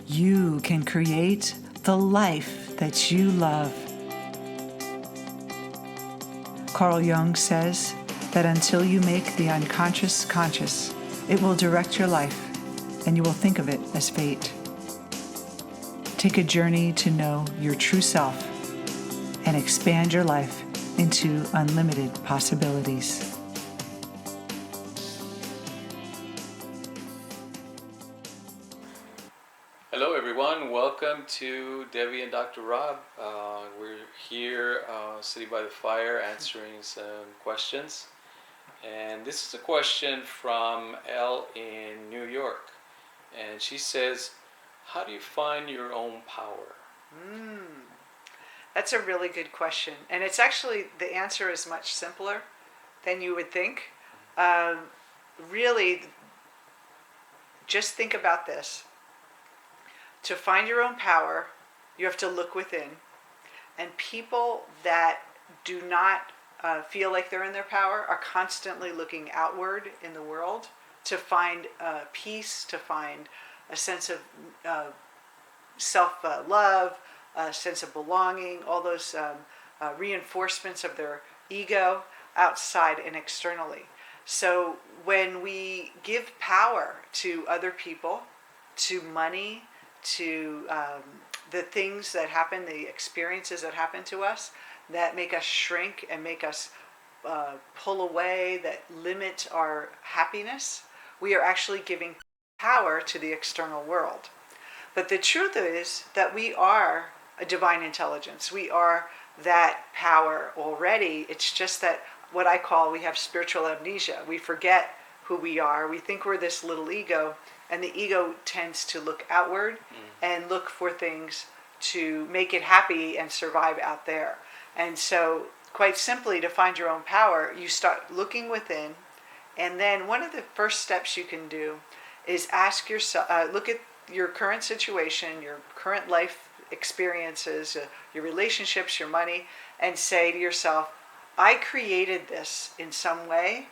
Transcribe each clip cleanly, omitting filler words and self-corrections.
You can create the life that you love. Carl Jung says that until you make the unconscious conscious, it will direct your life and you will think of it as fate. Take a journey to know your true self and expand your life into unlimited possibilities. Hello everyone, welcome to Debbie and Dr. Rob. We're here sitting by the fire answering some questions. And this is a question from Elle in New York. And she says, how do you find your own power? That's a really good question. And it's actually, the answer is much simpler than you would think. Really, just think about this. To find your own power, you have to look within. And people that do not feel like they're in their power are constantly looking outward in the world to find peace, to find a sense of self-love, a sense of belonging, all those reinforcements of their ego outside and externally. So when we give power to other people, to money, to the things that happen, the experiences that happen to us that make us shrink and make us pull away, that limit our happiness, we are actually giving power to the external world. But the truth is that we are a divine intelligence. We are that power already. It's just that what I call, we have spiritual amnesia. We forget who we are. We think we're this little ego, and the ego tends to look outward and look for things to make it happy and survive out there. And so, quite simply, to find your own power, you start looking within, and then one of the first steps you can do is ask yourself, look at your current situation, your current life experiences, your relationships, your money, and say to yourself, I created this in some way.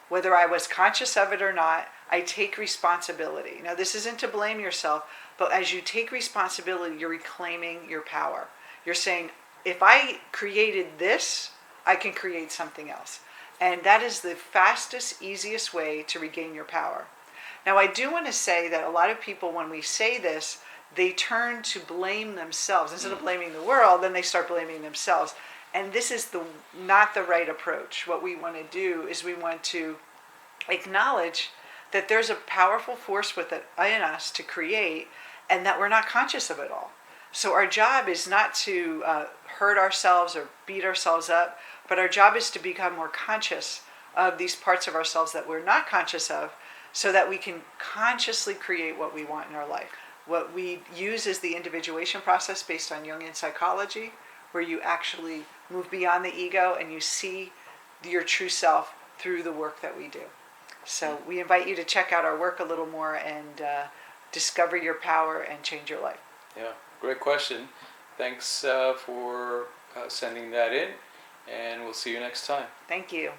Whether I was conscious of it or not, I take responsibility. Now, this isn't to blame yourself, but as you take responsibility, you're reclaiming your power. You're saying, if I created this, I can create something else. And that is the fastest, easiest way to regain your power. Now, I do want to say that a lot of people, when we say this, they turn to blame themselves. Instead of blaming the world, then they start blaming themselves. And this is not the right approach. What we want to do is we want to acknowledge that there's a powerful force within us to create, and that we're not conscious of it all. So our job is not to hurt ourselves or beat ourselves up, but our job is to become more conscious of these parts of ourselves that we're not conscious of, so that we can consciously create what we want in our life. What we use is the individuation process based on Jungian psychology, where you actually move beyond the ego and you see your true self through the work that we do. So we invite you to check out our work a little more and discover your power and change your life. Yeah, great question. Thanks for sending that in, and we'll see you next time. Thank you.